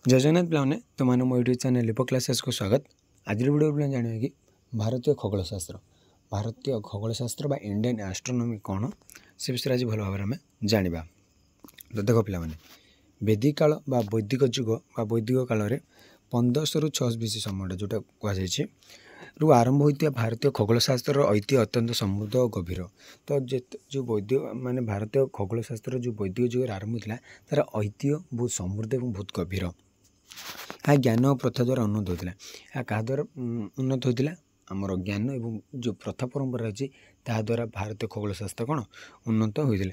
जय जगन्नाथ पे तुम मो यूट्यूब चैनल लिपो क्लासेस को स्वागत। आज वीडियो पे जानिए कि भारतीय खगोलशास्त्र बा इंडियन एस्ट्रोनॉमी कौन से विषय आज भल भाव में जाना। तो देख पे वैदिक काल बा वैदिक जुग बा वैदिक काल में 1500 ରୁ 600 BC समय जोटा कहुई रु आरंभ होता भारतीय खगोलशास्त्र ऐतिह्य अत्यंत समृद्ध और गभीर। तो जो वैदिक माने भारतीय खगोलशास्त्र जो वैदिक जुग आरंभ होता तार ऐतिह्य बहुत समृद्ध और बहुत गभीर। यहाँ ज्ञान और प्रथा द्वारा उन्नत होता है। क्या द्वारा उन्नत होता आमर ज्ञान और जो प्रथा परंपरा अच्छी ताद्वारा भारतीय खगोलशास्त्र कौन उन्नत होता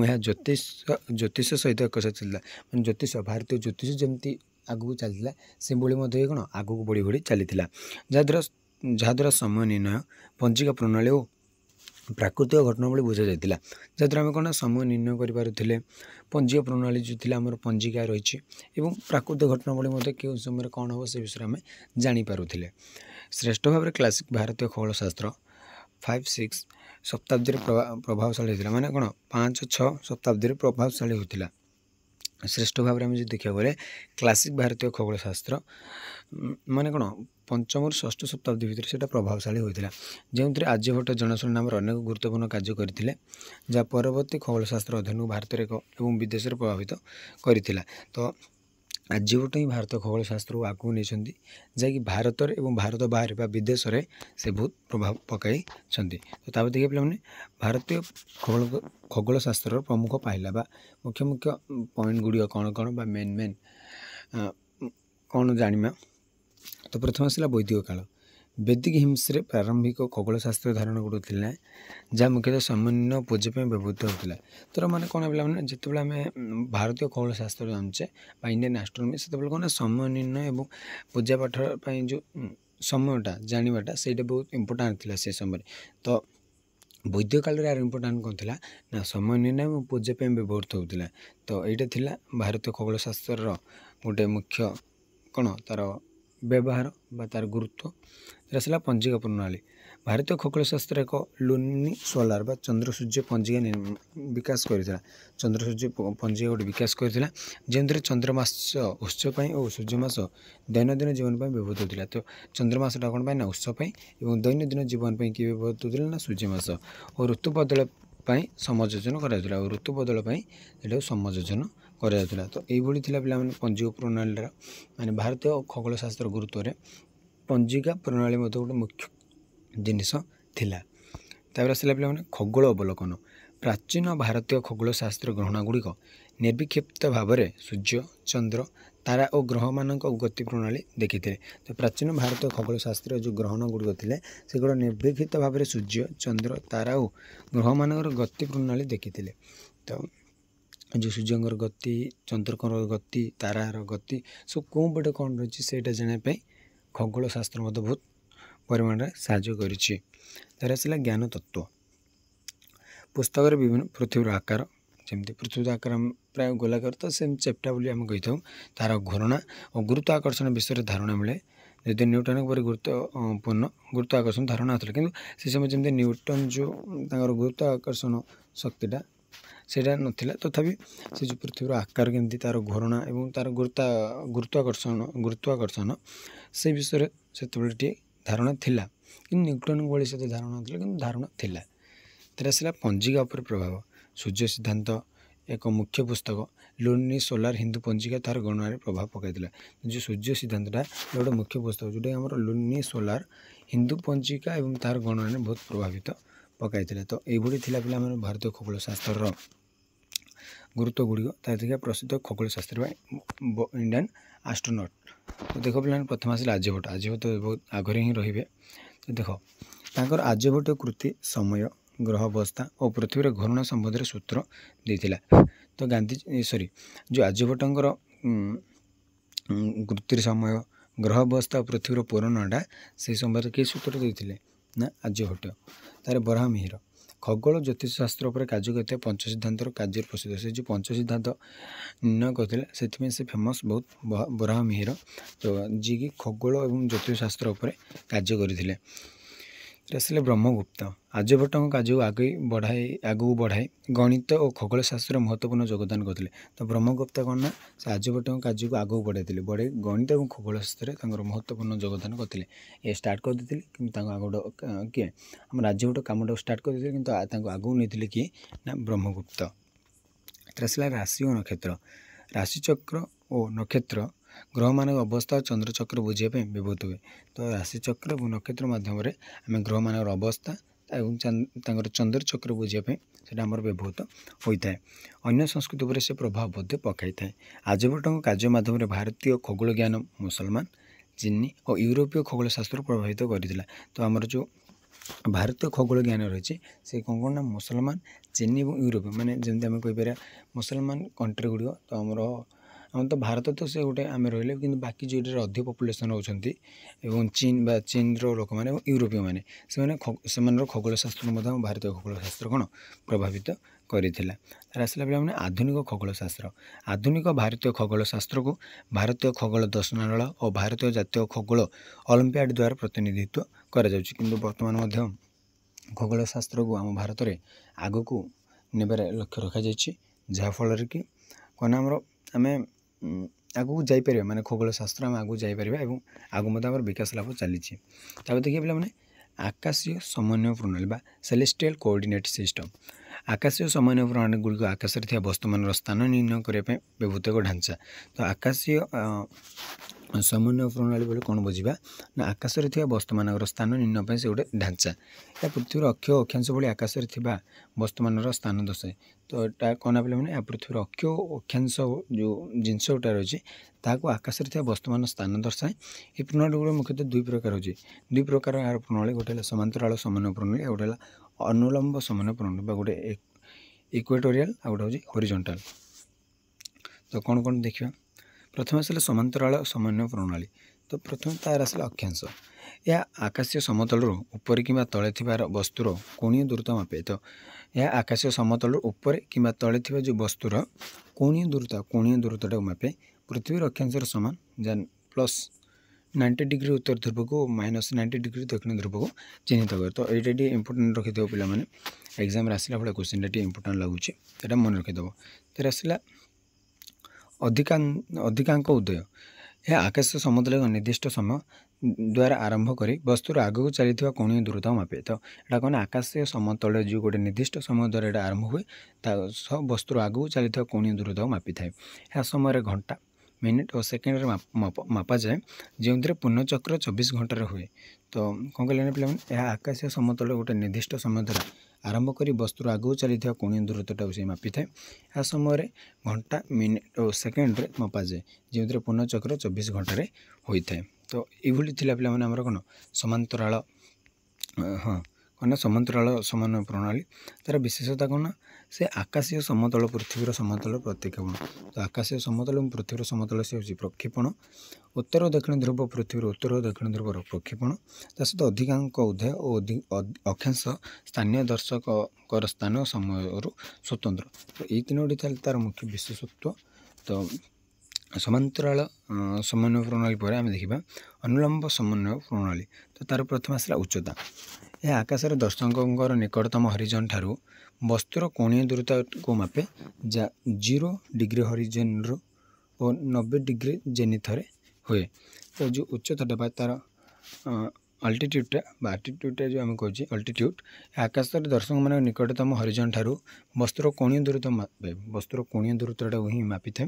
है। ज्योतिष सहित एक चलता मैं ज्योतिष भारतीय ज्योतिष जमी आगू चलता से भाई कौन आगू बढ़ी बढ़ी चली जहाद्वारा समय निर्णय पंजिका प्रणाली और प्राकृतिक घटनावली बुझा जाता जहाँद्वारा आम कौन समय निर्णय करें। पंजिका प्रणाली जो थी आम पंजिका रही प्राकृतिक घटनावली क्यों समय कौन हम से विषय में जापे। श्रेष्ठ भाव में क्लासिक भारतीय खगोलशास्त्र 5-6 शताब्दी प्रभावशाली होता माने कौन 5-6 शताब्दी प्रभावशाली होता। श्रेष्ठ भाव में जो देखा गले क्लासिक भारतीय खगोलशास्त्र माने कौन 5ମ ରୁ 6ଠ शताब्दी भितर से प्रभावशाली होता जो आर्यभट्ट जनाशुना नाम अनेक गुरुत्वपूर्ण कार्य करते जहाँ परवर्ती खगोलशास्त्र अध्ययन को भारत एवं विदेश में प्रभावित करता। तो आर्यभट्ट ही भारतीय खगोलशास्त्र को आगू नहीं जैकि भारत एवं भारत बाहर बा विदेश में से बहुत प्रभाव पकई। तो देखिए पे भारतीय खगोलशास्त्र प्रमुख पाइला बा मुख्य मुख्य पॉइंट गुड़िक कौन कौन बा मेन कौन जाना। तो प्रथम आसला वैदिक काल वैदिक हिंसा प्रारंभिक खगोलशास्त्र धारणा गुड़ थी जहाँ मुख्यतः सम्मान पूजा व्यवहृत होता। तो मैंने कौन पे जिते आम भारतीय खगोलशास्त्र जानचे इंडियन एस्ट्रोनॉमी से कौन समय निर्णय और पूजा पाठ जो समयटा जानाटा से बहुत इंपोर्टाट था से समय। तो वैदिक काल यार इंपोर्टाट कौन थी ना समय निर्णय और पूजा व्यवहृत होता। तो यहाँ थी भारतीय खगोलशास्त्र गोटे मुख्य कौन तार व्यवहार बा तार गुरुत्व। आसला पंजिका प्रणाली भारतीय खगोलशास्त्र एक लूनी सोलार बा चंद्र सूर्य पंजिका विकास करता। चंद्र सूर्य पंजिका गोटे विकास करता जो चंद्रमास उत्सव और सूर्यमास दैनंदिन जीवन पर व्यवहृत होता। तो चंद्रमासटा कौन ना उत्सव और दैनंदिन जीवन पर किए व्यवहृत होता ना सूर्यमास और ऋतु बदल समायोजन करा और ऋतु बदल समायोजन करा। तो यही थी पे पंजिका प्रणाली माने भारतीय खगोलशास्त्र गुरुत्व में पंजिका प्रणाली गोटे मुख्य जिनिस थिला। आसला पे खगोल अवलोकन प्राचीन भारतीय खगोलशास्त्र ग्रहण गुड़िक निर्विक्षिप्त भाव में सूर्य चंद्र तारा और ग्रह मान गति प्रणाली देखी थे। तो प्राचीन भारतीय खगोलशास्त्र जो ग्रहण गुड़िक थे से गुड़ा निर्विक्षिप्त भाव में सूर्य चंद्र तारा और ग्रह मान गति प्रणाली देखी थे। तो जो सूर्य गति चंद्रकर गति तारार गति सब कौन पटे कौन रही से जानापी खगोलशास्त्र बहुत परिमाण में साहाय्य कर। ज्ञान तत्व पुस्तक विभिन्न पृथ्वी आकार जमी पृथ्वी आकार प्राय गोलाकार तो सेम चेप्टा बोली आम कही था तार घूर्णा और गुरुत्व आकर्षण विषय में धारणा मिले। यदि न्यूटन पर गुरुत्वपूर्ण गुरुत्व आकर्षण धारणा होता कि से समय जमी न्यूटन जो गुरुत्व आकर्षण शक्तिटा सेटा नाला तथापि से जो पृथ्वी आकार केमती तार घूर्णा और तार गुरुत्वाकर्षण से विषय से धारणा थिला कि न्यूटन भाई से धारणा ना कि धारणा थिला। तर आसला पंजिका उपर प्रभाव सूर्य सिद्धांत एक मुख्य पुस्तक लूनी सोलार हिंदू पंजिका तार गणना में प्रभाव पकड़ा। जो सूर्य सिद्धांतटा गोटे मुख्य पुस्तक जोटा आम लूनी सोलार हिंदू पंजिका और तार गणना में बहुत प्रभावित पकड़ा। तो यही थी पे भारतीय खगोलशास्त्र गुरुत्व गुड़िक देखिए प्रसिद्ध खगोलशास्त्री इंडियन एस्ट्रोनॉट। तो देख पे प्रथम आसला आर्यभट्ट बहुत आगे ही रे। तो देख तर आर्यभट्ट कृति समय ग्रह अवस्था और पृथ्वी घूर्णा संबंध में सूत्र देता। तो गांधी जो आर्यभट्टर कृति समय ग्रह अवस्था और पृथ्वी पूरणाटा से संबंध किए सूत्र देते ना आर्यभट्ट। तार बराह मिहिर खगोल ज्योतिष शास्त्र पर कार्य करते पंच सिद्धांतर कार्य प्रसिद्ध से जो पंच सिद्धांत निर्णय करते से फेमस बहुत बराह मिहिर। तो जी कि खगोल और ज्योतिष शास्त्र पर कार्य करते। ଆସିଲେ ବ୍ରହ୍ମଗୁପ୍ତ ଆର୍ଯ୍ୟଭଟ୍ଟଙ୍କ କାର୍ଯ୍ୟକୁ ଆଗକୁ ବଢ଼ାଇ ଗଣିତ ଓ ଖଗୋଳଶାସ୍ତ୍ରରେ ମହତ୍ତ୍ୱପୂର୍ଣ୍ଣ ଯୋଗଦାନ କରିଥିଲେ। ତ ବ୍ରହ୍ମଗୁପ୍ତ କ'ଣ ନା ସେ ଆର୍ଯ୍ୟଭଟ୍ଟଙ୍କ କାର୍ଯ୍ୟକୁ ଆଗକୁ ବଢ଼ାଇଥିଲେ, ଗଣିତ ଏବଂ ଖଗୋଳଶାସ୍ତ୍ରରେ ତାଙ୍କର ମହତ୍ତ୍ୱପୂର୍ଣ୍ଣ ଯୋଗଦାନ କରିଥିଲେ। ଏ ଷ୍ଟାର୍ଟ କରିଦେଇଥିଲେ କିନ୍ତୁ ତାଙ୍କ ଆଗକୁ କିଏ ଆମ ଆର୍ଯ୍ୟଭଟ୍ଟ କାମଟାକୁ ଷ୍ଟାର୍ଟ କରିଦେଇଥିଲେ କିନ୍ତୁ ତାଙ୍କୁ ଆଗକୁ ନେଇଥିଲେ କିଏ ନା ବ୍ରହ୍ମଗୁପ୍ତ। ଏଥିରେ ଆସିଲା ରାଶି ଓ ନକ୍ଷତ୍ର। ରାଶିଚକ୍ର ଓ ନକ୍ଷତ୍ର ଗ୍ରହମାନଙ୍କ ଅବସ୍ଥା ଓ ଚନ୍ଦ୍ରଚକ୍ର ବୁଝିବା ପାଇଁ ବ୍ୟବହୃତ ହୁଏ। ତ ରାଶିଚକ୍ର ଏବଂ ନକ୍ଷତ୍ର ମାଧ୍ୟମରେ ଆମେ ଗ୍ରହମାନଙ୍କର ଅବସ୍ଥା ଏବଂ ତାଙ୍କର ଚନ୍ଦ୍ରଚକ୍ର ବୁଝିବା ପାଇଁ ସେଇଟା ଆମର ବ୍ୟବହୃତ ହୋଇଥାଏ। ଅନ୍ୟ ସଂସ୍କୃତି ଉପରେ ସେ ପ୍ରଭାବ ମଧ୍ୟ ପକାଇଥାଏ। ଆର୍ଯ୍ୟଭଟ୍ଟଙ୍କ କାର୍ଯ୍ୟ ମାଧ୍ୟମରେ ଭାରତୀୟ ଖଗୋଳ ଜ୍ଞାନ ମୁସଲମାନ, ଚୀନୀ ଓ ୟୁରୋପୀୟ ଖଗୋଳଶାସ୍ତ୍ର ପ୍ରଭାବିତ କରିଥିଲା। ତ ଆମର ଯେଉଁ ଭାରତୀୟ ଖଗୋଳ ଜ୍ଞାନ ରହିଛି ସେ କ'ଣ ନା ମୁସଲମାନ, ଚୀନୀ ଏବଂ ୟୁରୋପୀୟ, ମାନେ ଯେମିତି ଆମେ କହିପାରିବା ମୁସଲମାନ କଣ୍ଟ୍ରି ଗୁଡ଼ିକ। ତ ଆମର ତ ଭାରତ ତ ସେ ଗୋଟେ ଆମେ ରହିଲେ, କିନ୍ତୁ ବାକି ଯେଉଁଠାରେ ଅଧିକ ପପୁଲେସନ୍ ହେଉଛନ୍ତି ଏବଂ ଚୀନର ଲୋକମାନେ ଏବଂ ୟୁରୋପୀୟମାନେ ସେମାନଙ୍କର ଖଗୋଳଶାସ୍ତ୍ର ମଧ୍ୟ ଆମ ଭାରତୀୟ ଖଗୋଳଶାସ୍ତ୍ର କ'ଣ ପ୍ରଭାବିତ କରିଥିଲା। ତା'ର ଆସିଲା ପିଲାମାନେ ଆଧୁନିକ ଖଗୋଳଶାସ୍ତ୍ର। ଆଧୁନିକ ଭାରତୀୟ ଖଗୋଳଶାସ୍ତ୍ରକୁ ଭାରତୀୟ ଖଗୋଳ ଦର୍ଶନାଳୟ ଓ ଭାରତୀୟ ଜାତୀୟ ଖଗୋଳ ଅଲିମ୍ପିଆଡ଼ ଦ୍ୱାରା ପ୍ରତିନିଧିତ୍ୱ କରାଯାଉଛି। କିନ୍ତୁ ବର୍ତ୍ତମାନ ମଧ୍ୟ ଖଗୋଳଶାସ୍ତ୍ରକୁ ଆମ ଭାରତରେ ଆଗକୁ ନେବାରେ ଲକ୍ଷ୍ୟ ରଖାଯାଇଛି, ଯାହାଫଳରେ କି କ'ଣ ଆମେ ଆଗକୁ ଯାଇପାରିବା, ମାନେ ଖଗୋଳଶାସ୍ତ୍ର ଆମେ ଆଗକୁ ଯାଇପାରିବା ଏବଂ ଆଗକୁ ମଧ୍ୟ ଆମର ବିକାଶ ଲାଭ ଚାଲିଛି। ତାପରେ ଦେଖିବା ପିଲାମାନେ ଆକାଶୀୟ ସମନ୍ୱୟ ପ୍ରଣାଳୀ ବା ସେଲେଷ୍ଟିଆଲ କୋଅର୍ଡ଼ିନେଟ୍ ସିଷ୍ଟମ୍। ଆକାଶୀୟ ସମନ୍ୱୟ ପ୍ରଣାଳୀ ଗୁଡ଼ିକ ଆକାଶରେ ଥିବା ବସ୍ତୁମାନର ସ୍ଥାନ ନିର୍ଣ୍ଣୟ କରିବା ପାଇଁ ବ୍ୟବହୃତ ଏକ ଢାଞ୍ଚା। ତ ଆକାଶୀୟ ସମନ୍ୱୟ ପ୍ରଣାଳୀ ବୋଲି କ'ଣ ବୁଝିବା ନା ଆକାଶରେ ଥିବା ବସ୍ତୁମାନଙ୍କର ସ୍ଥାନ ନିର୍ଣ୍ଣୟ ପାଇଁ ସେ ଗୋଟେ ଢାଞ୍ଚା। ଏହା ପୃଥିବୀର ଅକ୍ଷ ଓ ଅକ୍ଷାଂଶ ଭଳି ଆକାଶରେ ଥିବା ବସ୍ତୁମାନର ସ୍ଥାନ ଦର୍ଶାଏ। ତ ଏଟା କ'ଣ ପିଲାମାନେ ଏହା ପୃଥିବୀର ଅକ୍ଷ ଓ ଅକ୍ଷାଂଶ ଯେଉଁ ଜିନିଷ ଗୋଟେ ରହିଛି ତାହାକୁ ଆକାଶରେ ଥିବା ବସ୍ତୁମାନର ସ୍ଥାନ ଦର୍ଶାଏ। ଏହି ପ୍ରଣାଳୀ ଗୁଡ଼ିକ ମୁଖ୍ୟତଃ ଦୁଇ ପ୍ରକାର ହେଉଛି। ଦୁଇ ପ୍ରକାର ଏହାର ପ୍ରଣାଳୀ, ଗୋଟେ ହେଲା ସମାନ୍ତରାଳ ସମନ୍ୱୟ ପ୍ରଣାଳୀ ଆଉ ଗୋଟେ ହେଲା ଅନୁଲମ୍ବ ସମନ୍ୱୟ ପ୍ରଣାଳୀ ବା ଗୋଟେ ଇକ୍ୱେଟୋରିଆଲ ଆଉ ଗୋଟେ ହେଉଛି ହରିଜଣ୍ଟାଲ। ତ କ'ଣ ଦେଖିବା, ପ୍ରଥମେ ଆସିଲା ସମାନ୍ତରାଳ ସମନ୍ୱୟ ପ୍ରଣାଳୀ। ତ ପ୍ରଥମେ ତାର ଆସିଲା ଅକ୍ଷାଂଶ। ଏହା ଆକାଶୀୟ ସମତଳରୁ ଉପରେ କିମ୍ବା ତଳେ ଥିବା ବସ୍ତୁର କୋଣୀୟ ଦୂରତା ମାପେ। ତ ଏହା ଆକାଶୀୟ ସମତଳରୁ ଉପରେ କିମ୍ବା ତଳେ ଥିବା ଯେଉଁ ବସ୍ତୁର କୋଣୀୟ ଦୂରତାଟାକୁ ମାପେ। ପୃଥିବୀର ଅକ୍ଷାଂଶର ସମାନ, ଯାହା +90 ଡିଗ୍ରୀ ଉତ୍ତର ଧ୍ରୁବକୁ -90 ଡିଗ୍ରୀ ଦକ୍ଷିଣ ଧ୍ରୁବକୁ ଚିହ୍ନିତ କରେ। ତ ଏଇଟା ଟିକେ ଇମ୍ପୋର୍ଟାଣ୍ଟ ରଖିଦେବ ପିଲାମାନେ, ଏକ୍ଜାମ୍ରେ ଆସିଲା ଭଳିଆ କ୍ୱେଶ୍ଚିନ୍ଟା ଟିକେ ଇମ୍ପୋର୍ଟାଣ୍ଟ ଲାଗୁଛି, ଏଇଟା ମନେ ରଖିଦେବ। ତାର ଆସିଲା ଅଧିକାଙ୍କ ଉଦୟ। ଏହା ଆକାଶୀୟ ସମତଳ ଏକ ନିର୍ଦ୍ଦିଷ୍ଟ ସମୟ ଦ୍ୱାରା ଆରମ୍ଭ କରି ବସ୍ତୁର ଆଗକୁ ଚାଲିଥିବା କୋଣୀୟ ଦୂରତାକୁ ମାପେ। ତ ଏଇଟା କ'ଣ ଆକାଶୀୟ ସମତଳରେ ଯେଉଁ ଗୋଟେ ନିର୍ଦ୍ଦିଷ୍ଟ ସମୟ ଦ୍ୱାରା ଏଇଟା ଆରମ୍ଭ ହୁଏ ତା ସହ ବସ୍ତୁର ଆଗକୁ ଚାଲିଥିବା କୋଣୀୟ ଦୂରତାକୁ ମାପିଥାଏ। ଏହା ସମୟରେ ଘଣ୍ଟା, ମିନିଟ୍ ଓ ସେକେଣ୍ଡରେ ମାପାଯାଏ, ଯେଉଁଥିରେ ପୂର୍ଣ୍ଣଚକ୍ର 24 ଘଣ୍ଟାରେ ହୁଏ। ତ କ'ଣ କହିଲେ ପିଲାମାନେ, ଏହା ଆକାଶୀୟ ସମତଳରେ ଗୋଟେ ନିର୍ଦ୍ଦିଷ୍ଟ ସମୟ ଦ୍ୱାରା ଆରମ୍ଭ କରି ବସ୍ତୁର ଆଗକୁ ଚାଲିଥିବା କୋଣୀୟ ଦୂରତାଟାକୁ ସେ ମାପିଥାଏ। ଏହା ସମୟରେ ଘଣ୍ଟା, ମିନିଟ୍ ଓ ସେକେଣ୍ଡରେ ମପାଯାଏ, ଯେଉଁଥିରେ ପୂର୍ଣ୍ଣଚକ୍ର 24 ଘଣ୍ଟାରେ ହୋଇଥାଏ। ତ ଏଇଭଳି ଥିଲା ପିଲାମାନେ ଆମର କ'ଣ ସମାନ୍ତରାଳ ସମାନ୍ତରାଳ ସମନ୍ୱୟ ପ୍ରଣାଳୀ। ତା'ର ବିଶେଷତା କ'ଣ, ସେ ଆକାଶୀୟ ସମତଳ ପୃଥିବୀର ସମତଳ ପ୍ରତ୍ୟେକ୍ଷେପଣ। ତ ଆକାଶୀୟ ସମତଳ ଏବଂ ପୃଥିବୀର ସମତଳ ସେ ହେଉଛି ପ୍ରକ୍ଷେପଣ। ଉତ୍ତର ଓ ଦକ୍ଷିଣ ଧ୍ରୁବ ପୃଥିବୀର ଉତ୍ତର ଓ ଦକ୍ଷିଣ ଧ୍ରୁବର ପ୍ରକ୍ଷେପଣ। ତା ସହିତ ଅଧିକାଙ୍କ ଉଦୟ ଓ ଅକ୍ଷାଂଶ ସ୍ଥାନୀୟ ଦର୍ଶକଙ୍କର ସ୍ଥାନ ସମୟରୁ ସ୍ୱତନ୍ତ୍ର। ତ ଏଇ ତିନୋଟି ଥିଲା ତା'ର ମୁଖ୍ୟ ବିଶେଷତ୍ୱ। ତ ସମାନ୍ତରାଳ ସମନ୍ୱୟ ପ୍ରଣାଳୀ ପରେ ଆମେ ଦେଖିବା ଅନୁଲମ୍ବ ସମନ୍ୱୟ ପ୍ରଣାଳୀ। ତ ତା'ର ପ୍ରଥମେ ଆସିଲା ଉଚ୍ଚତା। ଏହା ଆକାଶରେ ଦର୍ଶକଙ୍କର ନିକଟତମ ହରିଜନ୍ ଠାରୁ ବସ୍ତୁର କୋଣୀୟ ଦୂରତାକୁ ମାପେ, ଯାହା 0 ଡିଗ୍ରୀ ହରିଜନ୍ରୁ ଓ 90 ଡିଗ୍ରୀ ଜେନିଥରେ ହୁଏ। ତ ଯେଉଁ ଉଚ୍ଚତାଟା ବା ତା'ର ଆଲ୍ଟିଟ୍ୟୁଡ଼୍ଟା ଯେଉଁ ଆମେ କହୁଛେ ଅଲ୍ଟିଟ୍ୟୁଡ଼୍, ଆକାଶରେ ଦର୍ଶକମାନଙ୍କ ନିକଟତମ ହରିଜନ୍ ଠାରୁ ବସ୍ତୁର କୋଣୀୟ ଦୂରତା ମାପେ। ବସ୍ତୁର କୋଣୀୟ ଦୂରତାଟାକୁ ହିଁ ମାପିଥାଏ,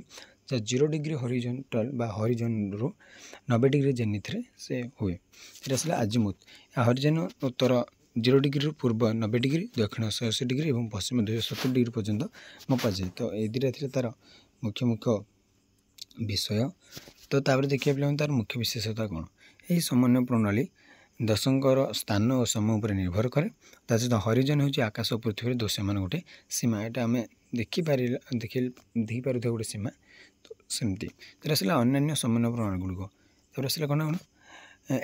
ଯାହା 0 ଡିଗ୍ରୀ ହରିଜଣ୍ଟାଲ ବା ହରିଜନ୍ରୁ 90 ଡିଗ୍ରୀ ଜେନିଥରେ ସେ ହୁଏ। ଏଇଟା ଆସିଲା ଆଜିମୁଥ୍। ଏହା ହରିଜନ୍ ଉତ୍ତର 0 ଡିଗ୍ରୀରୁ ପୂର୍ବ 90 ଡିଗ୍ରୀ, ଦକ୍ଷିଣ 180 ଡିଗ୍ରୀ ଏବଂ ପଶ୍ଚିମ 270 ଡିଗ୍ରୀ ପର୍ଯ୍ୟନ୍ତ ମପାଯାଏ। ତ ଏଇ ଦୁଇଟା ଥିଲା ତା'ର ମୁଖ୍ୟ ବିଷୟ। ତ ତାପରେ ଦେଖିବା ପିଲାମାନେ ତା'ର ମୁଖ୍ୟ ବିଶେଷତା କ'ଣ। ଏହି ସମନ୍ୱୟ ପ୍ରଣାଳୀ ଦର୍ଶକଙ୍କର ସ୍ଥାନ ଓ ସମୟ ଉପରେ ନିର୍ଭର କରେ। ତା ସହିତ ହରିଜନ୍ ହେଉଛି ଆକାଶ ଓ ପୃଥିବୀର ଦୃଶ୍ୟମାନ ଗୋଟେ ସୀମା। ଏଇଟା ଆମେ ଦେଖିପାରୁଥିବା ଗୋଟେ ସୀମା। ତ ସେମିତି ତା'ର ଆସିଲା ଅନ୍ୟାନ୍ୟ ସମନ୍ୱୟ ପ୍ରଣାଳୀ ଗୁଡ଼ିକ। ତା'ପରେ ଆସିଲା କ'ଣ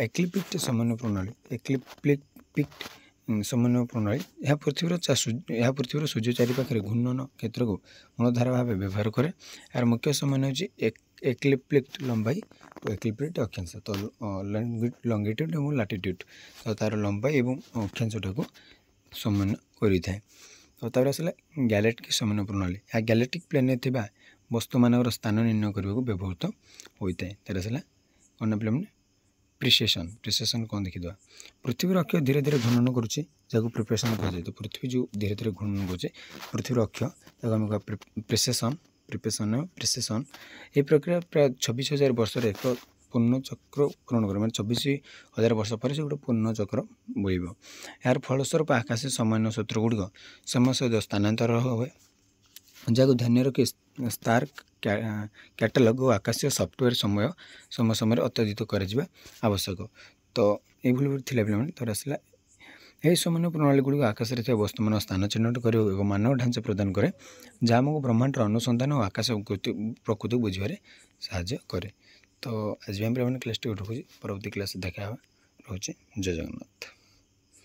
ଏକ୍ଲିପ୍ଟିକ୍ ସମନ୍ୱୟ ପ୍ରଣାଳୀ। ଏକ୍ଲିପ୍ଟିକ୍ ସମନ୍ୱୟ ପ୍ରଣାଳୀ ଏହା ପୃଥିବୀର ସୂର୍ଯ୍ୟ ଚାରିପାଖରେ ଘୂର୍ଣ୍ଣନ କ୍ଷେତ୍ରକୁ ମୂଳଧାରା ଭାବେ ବ୍ୟବହାର କରେ। ଏହାର ମୁଖ୍ୟ ସମନ୍ୱୟ ହେଉଛି ଏକ୍ଲିପ୍ଟିକ୍ ଲମ୍ବାଇ ଓ ଏକ୍ଲିପ୍ଟିକ୍ ଅକ୍ଷାଂଶ। ତ ଲଙ୍ଗିଟ୍ୟୁଡ଼ ଏବଂ ଲାଟିଟ୍ୟୁଡ଼ ତ ତା'ର ଲମ୍ବାଇ ଏବଂ ଅକ୍ଷାଂଶଟାକୁ ସମନ୍ୱୟ କରିଥାଏ। ତ ତାପରେ ଆସିଲା ଗ୍ୟାଲେକ୍ଟିକ୍ ସମନ୍ୱୟ ପ୍ରଣାଳୀ। ଏହା ଗ୍ୟାଲେକ୍ଟିକ୍ ପ୍ଲେନ୍ରେ ଥିବା ବସ୍ତୁମାନଙ୍କର ସ୍ଥାନ ନିର୍ଣ୍ଣୟ କରିବାକୁ ବ୍ୟବହୃତ ହୋଇଥାଏ। ତାର ଆସିଲା କ'ଣ ନା ପିଲାମାନେ ପ୍ରିସେସନ୍ କ'ଣ ଦେଖିଦେବା। ପୃଥିବୀର ଅକ୍ଷ ଧୀରେ ଧୀରେ ଘୂର୍ଣ୍ଣନ କରୁଛି, ଯାହାକୁ ପ୍ରିପେସନ୍ କୁହାଯାଏ। ତ ପୃଥିବୀ ଯେଉଁ ଧୀରେ ଧୀରେ ଘୂର୍ଣ୍ଣନ କରୁଛି ପୃଥିବୀର ଅକ୍ଷ, ତାକୁ ଆମେ କହିବା ପ୍ରିସେସନ୍। ଏହି ପ୍ରକ୍ରିୟା ପ୍ରାୟ 26,000 ବର୍ଷରେ ଏକ ପୂର୍ଣ୍ଣ ଚକ୍ର ପୂରଣ କରେ, ମାନେ 26,000 ବର୍ଷ ପରେ ସେ ଗୋଟେ ପୂର୍ଣ୍ଣ ଚକ୍ର ବୋହିବ। ଏହାର ଫଳସ୍ୱରୂପ ଆକାଶୀ ସମନ୍ୱୟ ସୂତ୍ର ଗୁଡ଼ିକ ସମୟ ସହିତ ସ୍ଥାନାନ୍ତର ହୁଏ, ଯାହାକୁ ଧ୍ୟାନ ରଖି ଷ୍ଟାର କ୍ୟାଟାଲଗ ଓ ଆକାଶୀୟ ସଫ୍ଟୱେର୍ ସମୟ ସମୟରେ ଅତ୍ୟାଧିତ କରାଯିବା ଆବଶ୍ୟକ। ତ ଏଇଭଳି ଥିଲା ପିଲାମାନେ। ତାର ଆସିଲା ଏହି ସମନ୍ୱୟ ପ୍ରଣାଳୀ ଗୁଡ଼ିକ ଆକାଶରେ ଥିବା ବସ୍ତୁମାନ ସ୍ଥାନ ଚିହ୍ନଟ କରିବାକୁ ଏକ ମାନବ ଢାଞ୍ଚା ପ୍ରଦାନ କରେ, ଯାହା ଆମକୁ ବ୍ରହ୍ମାଣ୍ଡର ଅନୁସନ୍ଧାନ ଓ ଆକାଶ ପ୍ରକୃତିକୁ ବୁଝିବାରେ ସାହାଯ୍ୟ କରେ। ତ ଆଜି ପାଇଁ ପିଲାମାନେ କ୍ଲାସ୍ଟି ରଖୁଛି, ପରବର୍ତ୍ତୀ କ୍ଲାସ୍ରେ ଦେଖା ହେବା। ରହୁଛି। ଜୟ ଜଗନ୍ନାଥ।